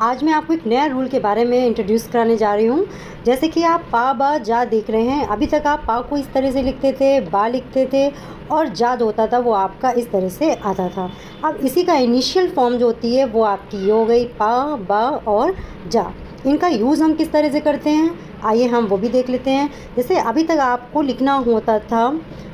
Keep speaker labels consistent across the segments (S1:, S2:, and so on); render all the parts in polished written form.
S1: आज मैं आपको एक नया रूल के बारे में इंट्रोड्यूस कराने जा रही हूँ। जैसे कि आप पा बा जा देख रहे हैं, अभी तक आप पा को इस तरह से लिखते थे, बा लिखते थे और जा जो होता था वो आपका इस तरह से आता था। अब इसी का इनिशियल फॉर्म जो होती है वो आपकी ये हो गई पा बा और जा। इनका यूज़ हम किस तरह से करते हैं आइए हम वो भी देख लेते हैं। जैसे अभी तक आपको लिखना होता था,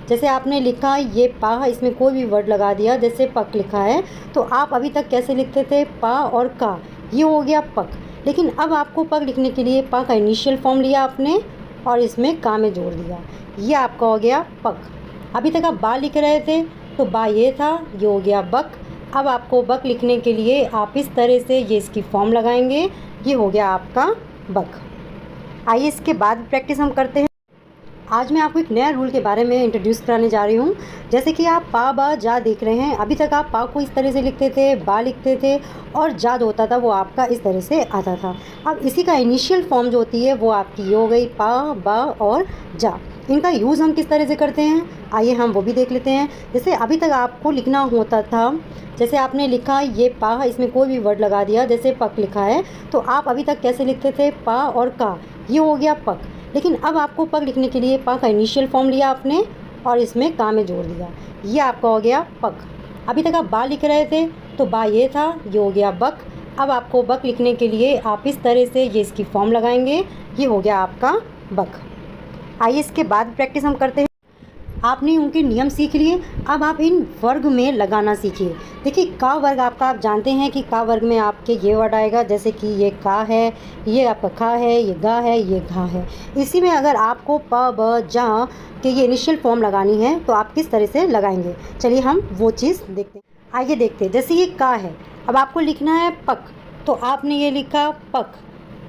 S1: जैसे आपने लिखा ये पा, इसमें कोई भी वर्ड लगा दिया, जैसे पक लिखा है तो आप अभी तक कैसे लिखते थे पा और का, ये हो गया पक। लेकिन अब आपको पक लिखने के लिए पा का इनिशियल फॉर्म लिया आपने और इसमें का में जोड़ दिया, ये आपका हो गया पक। अभी तक आप बा लिख रहे थे तो बा ये था, ये हो गया बक। अब आपको बक लिखने के लिए आप इस तरह से ये इसकी फॉर्म लगाएंगे, ये हो गया आपका बक। आइए इसके बाद प्रैक्टिस हम करते हैं। आज मैं आपको एक नया रूल के बारे में इंट्रोड्यूस कराने जा रही हूँ। जैसे कि आप पा बा जा देख रहे हैं, अभी तक आप पा को इस तरह से लिखते थे, बा लिखते थे और जा जो होता था वो आपका इस तरह से आता था। अब इसी का इनिशियल फॉर्म जो होती है वो आपकी ये हो गई पा बा और जा। इनका यूज़ हम किस तरह से करते हैं आइए हम वो भी देख लेते हैं। जैसे अभी तक आपको लिखना होता था, जैसे आपने लिखा ये पा, इसमें कोई भी वर्ड लगा दिया, जैसे पक लिखा है तो आप अभी तक कैसे लिखते थे पा और का, ये हो गया पक। लेकिन अब आपको पक लिखने के लिए पा का इनिशियल फॉर्म लिया आपने और इसमें का में जोड़ दिया, ये आपका हो गया पक। अभी तक आप बा लिख रहे थे तो बा ये था, ये हो गया बक। अब आपको बक लिखने के लिए आप इस तरह से ये इसकी फॉर्म लगाएंगे, ये हो गया आपका बक। आइए इसके बाद प्रैक्टिस हम करते हैं। आपने उनके नियम सीख लिए, अब आप इन वर्ग में लगाना सीखिए। देखिए का वर्ग आपका, आप जानते हैं कि का वर्ग में आपके ये वर्ड आएगा, जैसे कि ये का है, ये आपका खा है, ये गा है, ये घा है। इसी में अगर आपको प ब जा के ये इनिशियल फॉर्म लगानी है तो आप किस तरह से लगाएंगे, चलिए हम वो चीज़ देखते हैं। आइए देखते हैं। जैसे ये का है, अब आपको लिखना है पक तो आपने ये लिखा पक।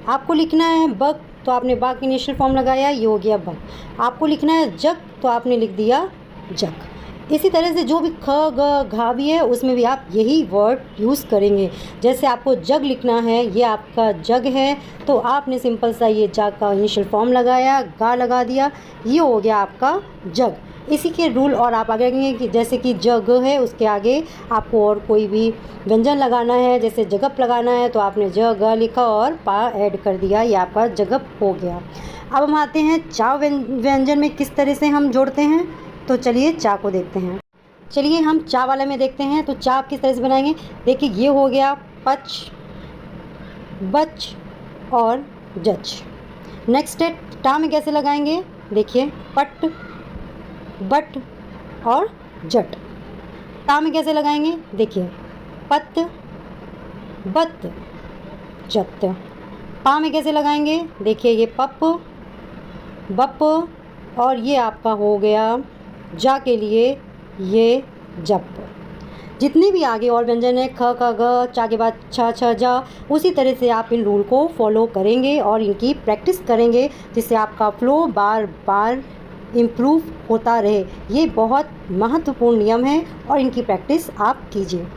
S1: आपको लिखना है बक तो आपने बा की इनिशियल फॉर्म लगाया, ये हो गया बक। आपको लिखना है जग तो आपने लिख दिया जग। इसी तरह से जो भी ख ग घा भी है उसमें भी आप यही वर्ड यूज़ करेंगे। जैसे आपको जग लिखना है, ये आपका जग है तो आपने सिंपल सा ये जग का इनिशियल फॉर्म लगाया, गा लगा दिया, ये हो गया आपका जग। इसी के रूल और आप आगे आएंगे कि जैसे कि जग है उसके आगे आपको और कोई भी व्यंजन लगाना है, जैसे जगप लगाना है तो आपने जग लिखा और पा ऐड कर दिया, ये आपका जगप हो गया। अब हम आते हैं चा व्यंजन में किस तरह से हम जोड़ते हैं, तो चलिए चा को देखते हैं। चलिए हम चा वाले में देखते हैं तो चा किस तरह से बनाएंगे। देखिए ये हो गया पच, बच और जच। नेक्स्ट है टा में कैसे लगाएंगे, देखिए पट, बट और जट। टा में कैसे लगाएंगे, देखिए पत, बत, जत। पा में कैसे लगाएंगे, देखिए ये पप, बप और ये आपका हो गया जा के लिए ये जप। जितने भी आगे और व्यंजन है ख ख ग, चा के बाद छ छ जा, उसी तरह से आप इन रूल को फॉलो करेंगे और इनकी प्रैक्टिस करेंगे जिससे आपका फ्लो बार बार इम्प्रूव होता रहे। ये बहुत महत्वपूर्ण नियम है और इनकी प्रैक्टिस आप कीजिए।